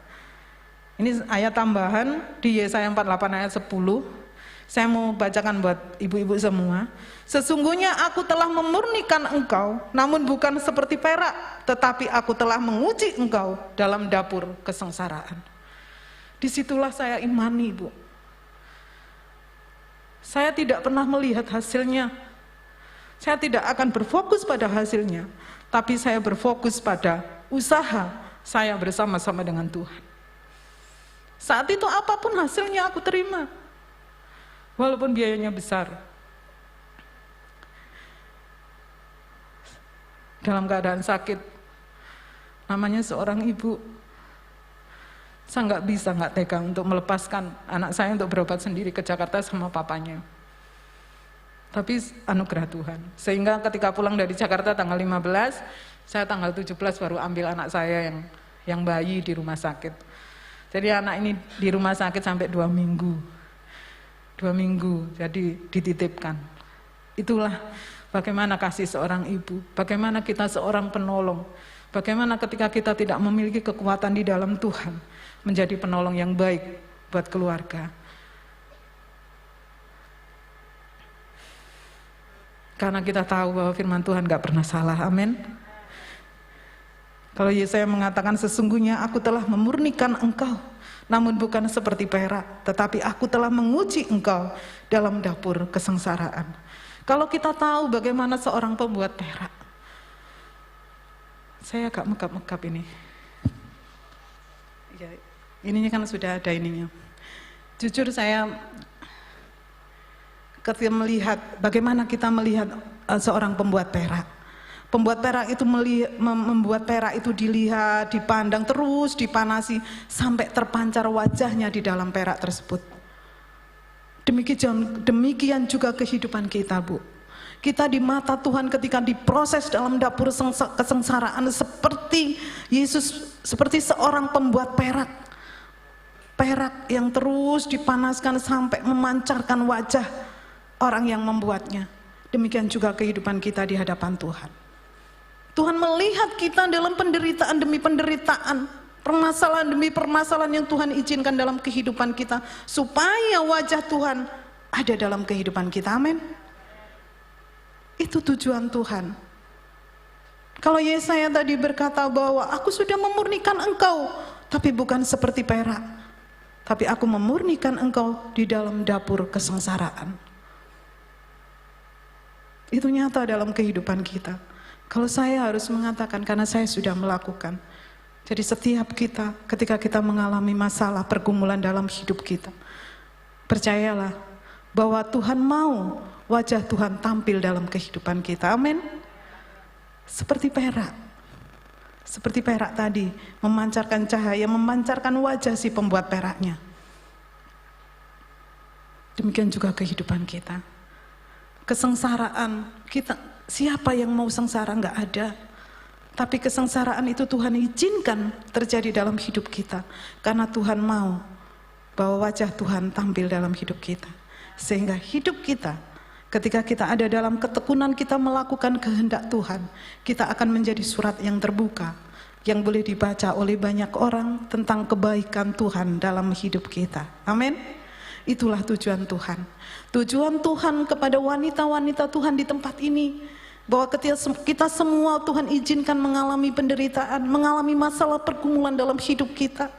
Ini ayat tambahan di Yesaya 48 ayat 10. Saya mau bacakan buat ibu-ibu semua. Sesungguhnya aku telah memurnikan engkau, namun bukan seperti perak, tetapi aku telah menguji engkau dalam dapur kesengsaraan. Disitulah saya imani, Bu. Saya tidak pernah melihat hasilnya. Saya tidak akan berfokus pada hasilnya, tapi saya berfokus pada usaha saya bersama-sama dengan Tuhan. Saat itu apapun hasilnya aku terima, walaupun biayanya besar. Dalam keadaan sakit, namanya seorang ibu, saya nggak tega untuk melepaskan anak saya untuk berobat sendiri ke Jakarta sama papanya. Tapi anugerah Tuhan, sehingga ketika pulang dari Jakarta tanggal 15, saya tanggal 17 baru ambil anak saya yang bayi di rumah sakit. Jadi anak ini di rumah sakit sampai 2 minggu. 2 minggu, jadi dititipkan. Itulah bagaimana kasih seorang ibu, bagaimana kita seorang penolong, bagaimana ketika kita tidak memiliki kekuatan di dalam Tuhan, menjadi penolong yang baik buat keluarga. Karena kita tahu bahwa firman Tuhan gak pernah salah, amin. Kalau Yesaya mengatakan, sesungguhnya aku telah memurnikan engkau, namun bukan seperti perak, tetapi aku telah menguji engkau dalam dapur kesengsaraan. Kalau kita tahu bagaimana seorang pembuat perak, saya agak megap-megap ini. Ya, ininya kan sudah ada ininya. Jujur saya ketika melihat bagaimana kita melihat seorang pembuat perak. Pembuat perak itu membuat perak itu dilihat, dipandang terus, dipanasi sampai terpancar wajahnya di dalam perak tersebut. Demikian juga kehidupan kita, Bu. Kita di mata Tuhan ketika diproses dalam dapur kesengsaraan seperti Yesus, seperti seorang pembuat perak. Perak yang terus dipanaskan sampai memancarkan wajah orang yang membuatnya. Demikian juga kehidupan kita di hadapan Tuhan. Tuhan melihat kita dalam penderitaan demi penderitaan, permasalahan demi permasalahan yang Tuhan izinkan dalam kehidupan kita, supaya wajah Tuhan ada dalam kehidupan kita, amin. Itu tujuan Tuhan. Kalau Yesaya tadi berkata bahwa aku sudah memurnikan engkau, tapi bukan seperti perak, tapi aku memurnikan engkau di dalam dapur kesengsaraan. Itu nyata dalam kehidupan kita. Kalau saya harus mengatakan karena saya sudah melakukan. Jadi setiap kita ketika kita mengalami masalah pergumulan dalam hidup kita, percayalah bahwa Tuhan mau wajah Tuhan tampil dalam kehidupan kita, amin. Seperti perak. Seperti perak tadi, memancarkan cahaya, memancarkan wajah si pembuat peraknya. Demikian juga kehidupan kita. Kesengsaraan kita, siapa yang mau sengsara? Nggak ada. Tapi kesengsaraan itu Tuhan izinkan terjadi dalam hidup kita, karena Tuhan mau bahwa wajah Tuhan tampil dalam hidup kita, sehingga hidup kita ketika kita ada dalam ketekunan kita melakukan kehendak Tuhan, kita akan menjadi surat yang terbuka yang boleh dibaca oleh banyak orang tentang kebaikan Tuhan dalam hidup kita, amin. Itulah tujuan Tuhan. Tujuan Tuhan kepada wanita-wanita Tuhan di tempat ini, bahwa ketika kita semua Tuhan izinkan mengalami penderitaan, mengalami masalah pergumulan dalam hidup kita,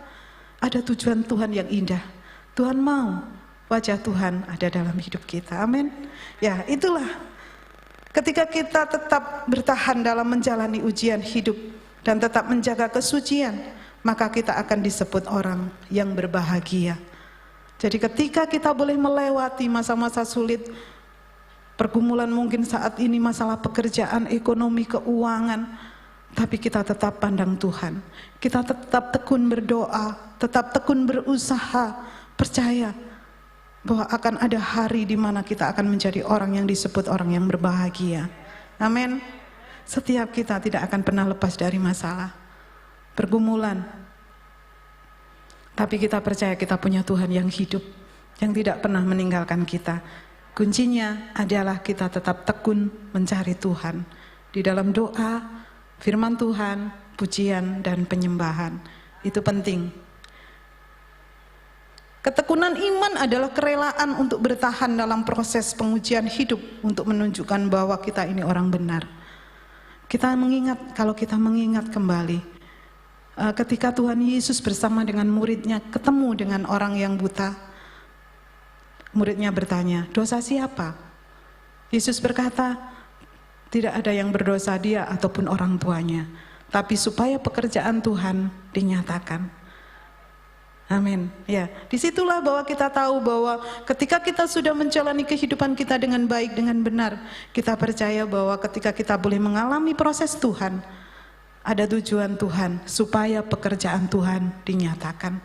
ada tujuan Tuhan yang indah. Tuhan mau wajah Tuhan ada dalam hidup kita. Amin. Ya, itulah ketika kita tetap bertahan dalam menjalani ujian hidup dan tetap menjaga kesucian, maka kita akan disebut orang yang berbahagia. Jadi ketika kita boleh melewati masa-masa sulit, pergumulan mungkin saat ini masalah pekerjaan, ekonomi, keuangan, tapi kita tetap pandang Tuhan. Kita tetap tekun berdoa, tetap tekun berusaha, percaya bahwa akan ada hari di mana kita akan menjadi orang yang disebut orang yang berbahagia. Amin. Setiap kita tidak akan pernah lepas dari masalah, pergumulan. Tapi kita percaya kita punya Tuhan yang hidup, yang tidak pernah meninggalkan kita. Kuncinya adalah kita tetap tekun mencari Tuhan di dalam doa, firman Tuhan, pujian, dan penyembahan. Itu penting. Ketekunan iman adalah kerelaan untuk bertahan dalam proses pengujian hidup untuk menunjukkan bahwa kita ini orang benar. Kita mengingat, kalau kita mengingat kembali, ketika Tuhan Yesus bersama dengan muridnya ketemu dengan orang yang buta, muridnya bertanya, dosa siapa? Yesus berkata, tidak ada yang berdosa, dia ataupun orang tuanya, tapi supaya pekerjaan Tuhan dinyatakan. Amin. Ya, disitulah bahwa kita tahu bahwa ketika kita sudah menjalani kehidupan kita dengan baik, dengan benar, kita percaya bahwa ketika kita boleh mengalami proses Tuhan, ada tujuan Tuhan supaya pekerjaan Tuhan dinyatakan.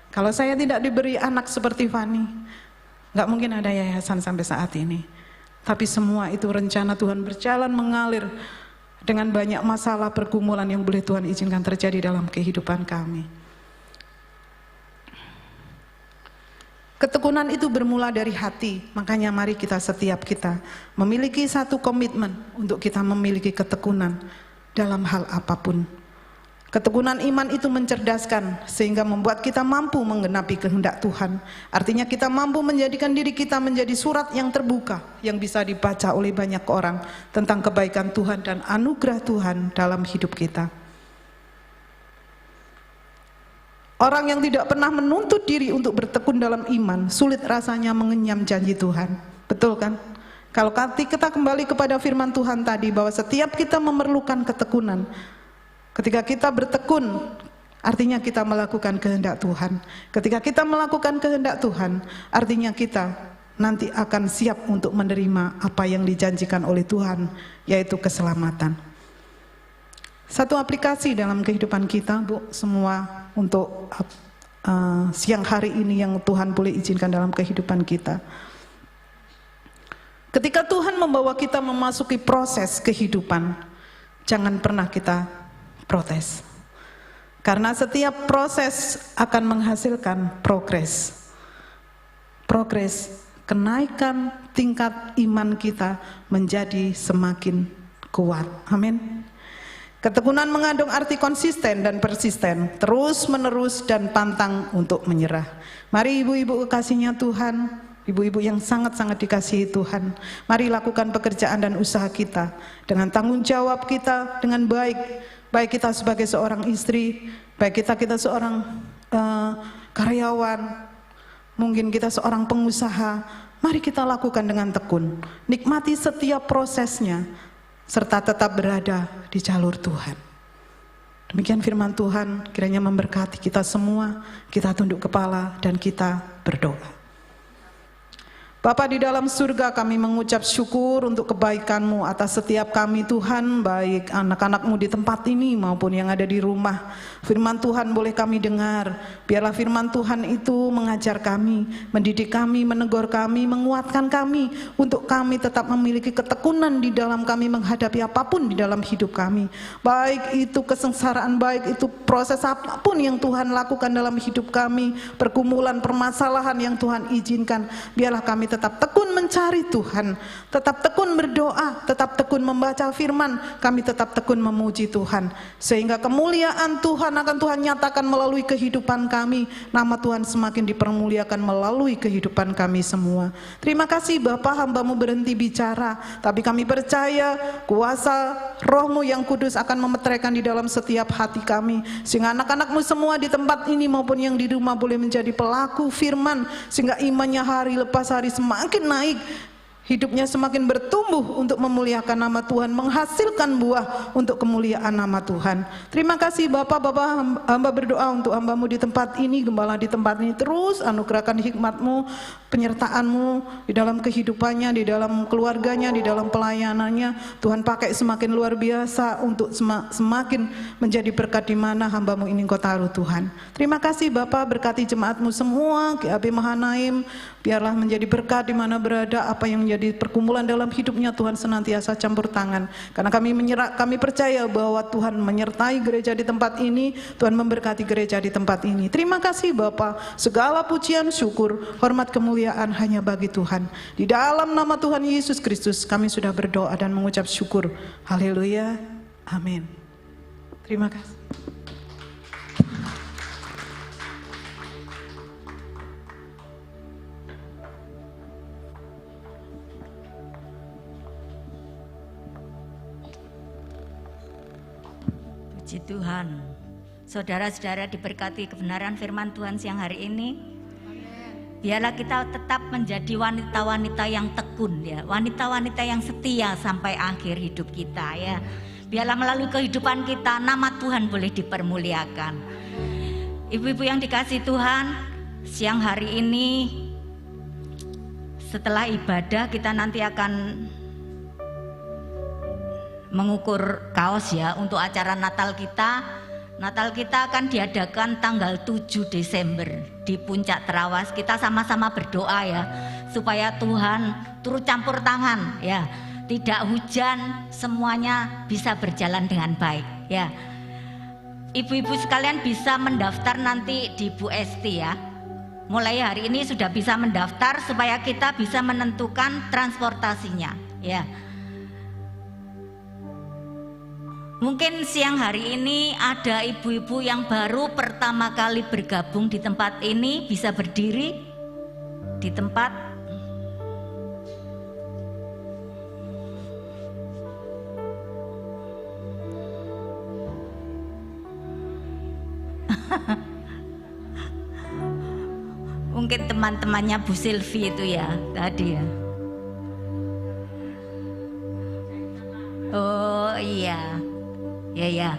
Kalau saya tidak diberi anak seperti Fani, nggak mungkin ada yayasan sampai saat ini. Tapi semua itu rencana Tuhan berjalan mengalir dengan banyak masalah pergumulan yang boleh Tuhan izinkan terjadi dalam kehidupan kami. Ketekunan itu bermula dari hati, makanya mari setiap kita memiliki satu komitmen untuk kita memiliki ketekunan dalam hal apapun. Ketekunan iman itu mencerdaskan sehingga membuat kita mampu menggenapi kehendak Tuhan. Artinya kita mampu menjadikan diri kita menjadi surat yang terbuka yang bisa dibaca oleh banyak orang tentang kebaikan Tuhan dan anugerah Tuhan dalam hidup kita. Orang yang tidak pernah menuntut diri untuk bertekun dalam iman, sulit rasanya mengenyam janji Tuhan. Betul kan? Kalau kita kembali kepada firman Tuhan tadi, bahwa setiap kita memerlukan ketekunan. Ketika kita bertekun, artinya kita melakukan kehendak Tuhan. Ketika kita melakukan kehendak Tuhan, artinya kita nanti akan siap untuk menerima apa yang dijanjikan oleh Tuhan, yaitu keselamatan. Satu aplikasi dalam kehidupan kita, Bu, semua untuk siang hari ini yang Tuhan boleh izinkan dalam kehidupan kita. Ketika Tuhan membawa kita memasuki proses kehidupan, jangan pernah kita protes. Karena setiap proses akan menghasilkan progres. Progres, kenaikan tingkat iman kita menjadi semakin kuat. Amin. Ketekunan mengandung arti konsisten dan persisten, terus menerus dan pantang untuk menyerah. Mari ibu-ibu kekasihnya Tuhan, ibu-ibu yang sangat-sangat dikasihi Tuhan, mari lakukan pekerjaan dan usaha kita dengan tanggung jawab kita dengan baik. Baik kita sebagai seorang istri, baik kita seorang karyawan, mungkin kita seorang pengusaha, mari kita lakukan dengan tekun. Nikmati setiap prosesnya, serta tetap berada di jalur Tuhan. Demikian firman Tuhan, kiranya memberkati kita semua. Kita tunduk kepala dan kita berdoa. Bapa di dalam surga, kami mengucap syukur untuk kebaikan-Mu atas setiap kami Tuhan, baik anak-anak-Mu di tempat ini maupun yang ada di rumah. Firman Tuhan boleh kami dengar, biarlah firman Tuhan itu mengajar kami, mendidik kami, menegur kami, menguatkan kami, untuk kami tetap memiliki ketekunan di dalam kami menghadapi apapun di dalam hidup kami. Baik itu kesengsaraan, baik itu proses apapun yang Tuhan lakukan dalam hidup kami, pergumulan, permasalahan yang Tuhan izinkan, biarlah kami tetap tetap tekun mencari Tuhan, tetap tekun berdoa, tetap tekun membaca firman, kami tetap tekun memuji Tuhan. Sehingga kemuliaan Tuhan akan Tuhan nyatakan melalui kehidupan kami, nama Tuhan semakin dipermuliakan melalui kehidupan kami semua. Terima kasih Bapa, hamba-Mu berhenti bicara, tapi kami percaya kuasa Roh-Mu yang kudus akan memeteraikan di dalam setiap hati kami, sehingga anak-anak-Mu semua di tempat ini maupun yang di rumah boleh menjadi pelaku firman, sehingga imannya hari lepas hari semakin naik, hidupnya semakin bertumbuh untuk memuliakan nama Tuhan, menghasilkan buah untuk kemuliaan nama Tuhan. Terima kasih Bapak-Bapak, hamba berdoa untuk hamba-Mu di tempat ini, gembala di tempat ini, terus anugerahkan hikmat-Mu, penyertaan-Mu di dalam kehidupannya, di dalam keluarganya, di dalam pelayanannya. Tuhan pakai semakin luar biasa untuk semakin menjadi berkat di mana hamba-Mu ini Engkau taruh Tuhan. Terima kasih Bapak, berkati jemaat-Mu semua, GAP Mahanaim, biarlah menjadi berkat di mana berada, apa yang menjadi pergumulan dalam hidupnya Tuhan senantiasa campur tangan. Karena kami percaya bahwa Tuhan menyertai gereja di tempat ini, Tuhan memberkati gereja di tempat ini. Terima kasih Bapa, segala pujian, syukur, hormat, kemuliaan hanya bagi Tuhan. Di dalam nama Tuhan Yesus Kristus kami sudah berdoa dan mengucap syukur. Haleluya, amin. Terima kasih. Puji Tuhan. Saudara-saudara diberkati kebenaran firman Tuhan siang hari ini. Biarlah kita tetap menjadi wanita-wanita yang tekun ya, wanita-wanita yang setia sampai akhir hidup kita ya. Biarlah melalui kehidupan kita nama Tuhan boleh dipermuliakan. Ibu-ibu yang dikasihi Tuhan, siang hari ini setelah ibadah kita nanti akan mengukur kaos ya untuk acara Natal kita. Natal kita akan diadakan tanggal 7 Desember di Puncak Terawas. Kita sama-sama berdoa ya supaya Tuhan turut campur tangan ya. Tidak hujan, semuanya bisa berjalan dengan baik ya. Ibu-ibu sekalian bisa mendaftar nanti di Bu Esti ya. Mulai hari ini sudah bisa mendaftar supaya kita bisa menentukan transportasinya ya. Mungkin siang hari ini ada ibu-ibu yang baru pertama kali bergabung di tempat ini, bisa berdiri di tempat. Mungkin teman-temannya Bu Silvi itu ya tadi ya. Oh iya. Ya,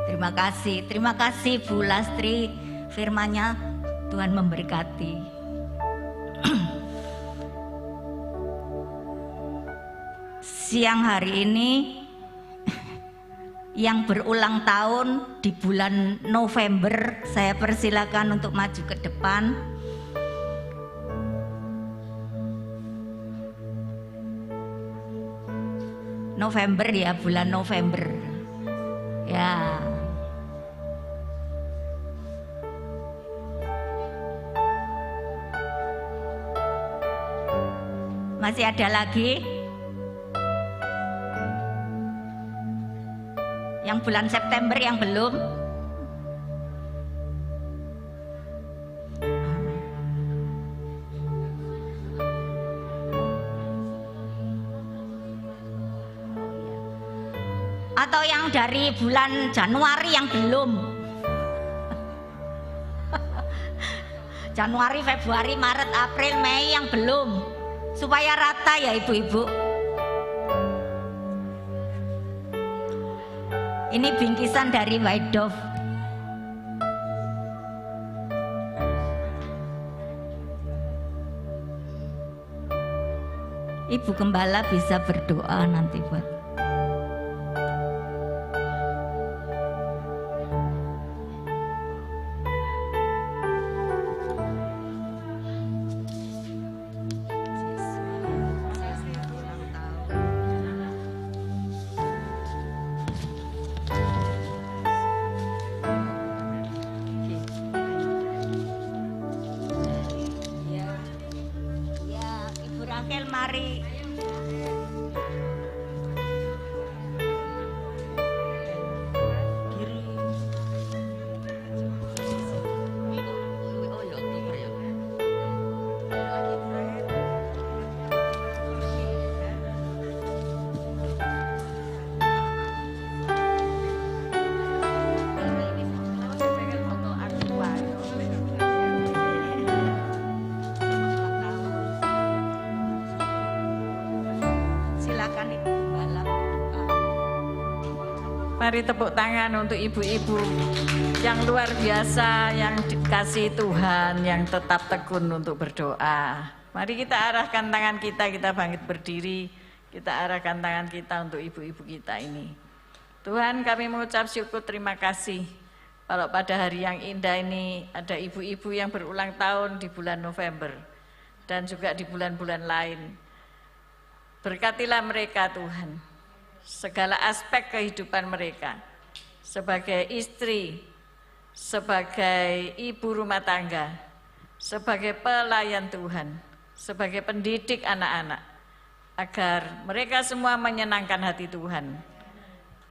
terima kasih Bu Lastri, firman-Nya Tuhan memberkati. Siang hari ini yang berulang tahun di bulan November, saya persilakan untuk maju ke depan. November ya, bulan November. Ya. Masih ada lagi? Yang bulan September yang belum? Atau yang dari bulan Januari yang belum? Januari, Februari, Maret, April, Mei yang belum, supaya rata ya ibu-ibu. Ini bingkisan dari White Dove. Ibu Gembala bisa berdoa nanti buat. Mari tepuk tangan untuk ibu-ibu yang luar biasa, yang dikasih Tuhan, yang tetap tekun untuk berdoa. Mari kita arahkan tangan kita bangkit berdiri, kita arahkan tangan kita untuk ibu-ibu kita ini. Tuhan, kami mengucap syukur, terima kasih. Kalau pada hari yang indah ini ada ibu-ibu yang berulang tahun di bulan November dan juga di bulan-bulan lain. Berkatilah mereka Tuhan, segala aspek kehidupan mereka, sebagai istri, sebagai ibu rumah tangga, sebagai pelayan Tuhan, sebagai pendidik anak-anak, agar mereka semua menyenangkan hati Tuhan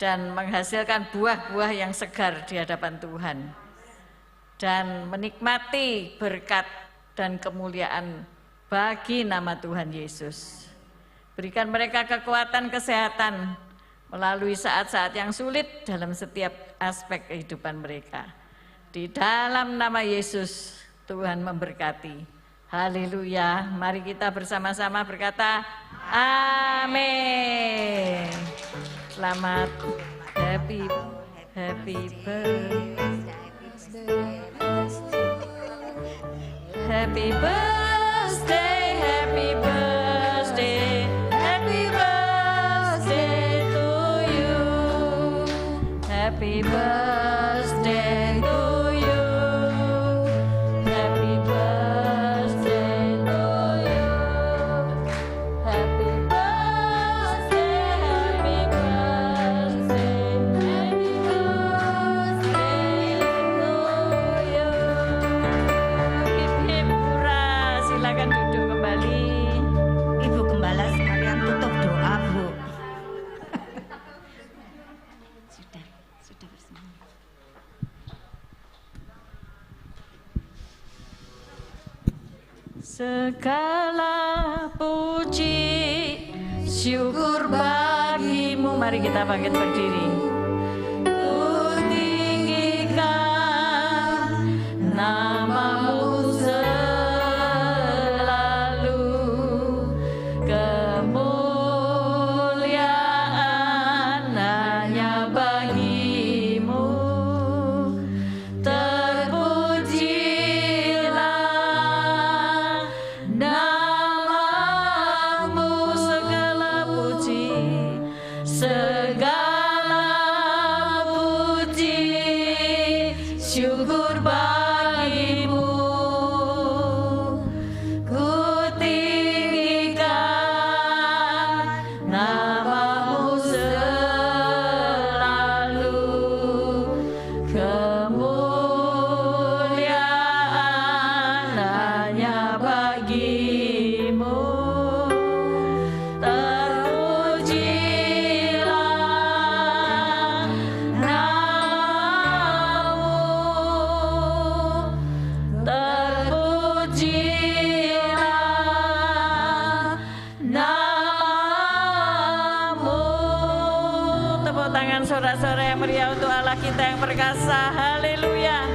dan menghasilkan buah-buah yang segar di hadapan Tuhan dan menikmati berkat dan kemuliaan bagi nama Tuhan Yesus. Berikan mereka kekuatan, kesehatan melalui saat-saat yang sulit dalam setiap aspek kehidupan mereka. Di dalam nama Yesus, Tuhan memberkati. Haleluya. Mari kita bersama-sama berkata, amin. Selamat happy birthday. Happy birthday, happy birthday. Happy birthday to you. Happy birthday to you. Happy birthday to you. Happy birthday, happy birthday. Happy birthday to you. Hip hip hurra, silakan duduk kembali. Ibu Gembala sekalian tutup doa, Bu. Sudah bersama. Segala puji syukur bagimu. Mari kita bangkit berdiri. Ku tinggikan namamu selalu, kemuliaan hanya bagimu. Terpujilah namamu, segala puji, segala puji syukur bagimu. Ku tinggikan namamu selalu, kemuliaan hanya bagimu. Terpujilah namamu, terpujilah namamu. Tepuk tangan sorak-sorai yang meriah untuk Allah kita yang perkasa. Haleluya.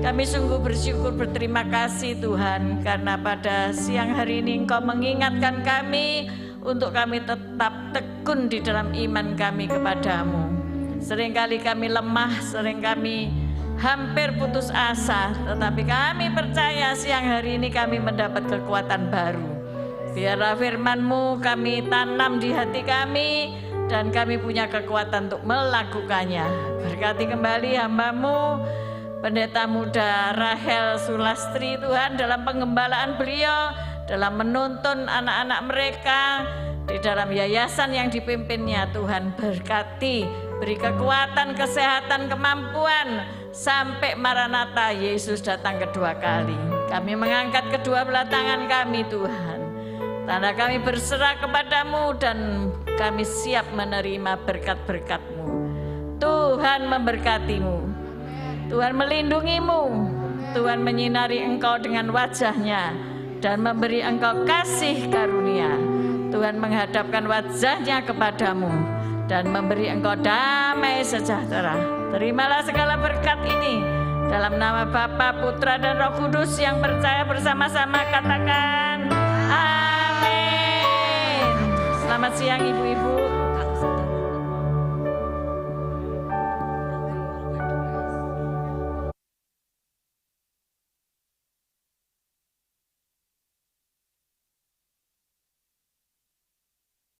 Kami sungguh bersyukur, berterima kasih Tuhan, karena pada siang hari ini Engkau mengingatkan kami untuk kami tetap tekun di dalam iman kami kepadamu. Seringkali kami lemah, sering kami hampir putus asa, tetapi kami percaya siang hari ini kami mendapat kekuatan baru. Biarlah firman-Mu kami tanam di hati kami dan kami punya kekuatan untuk melakukannya. Berkati kembali hamba-Mu, Pendeta Muda Rahel Sulastri Tuhan, dalam pengembalaan beliau, dalam menuntun anak-anak mereka di dalam yayasan yang dipimpinnya. Tuhan berkati, beri kekuatan, kesehatan, kemampuan sampai Maranatha Yesus datang kedua kali. Kami mengangkat kedua belah tangan kami Tuhan, Karena kami berserah kepadamu dan kami siap menerima berkat-berkat-Mu. Tuhan memberkatimu, Tuhan melindungimu, Tuhan menyinari engkau dengan wajah-Nya dan memberi engkau kasih karunia. Tuhan menghadapkan wajah-Nya kepadamu dan memberi engkau damai sejahtera. Terimalah segala berkat ini dalam nama Bapa, Putra, dan Roh Kudus yang percaya bersama-sama, katakan amin. Selamat siang ibu-ibu.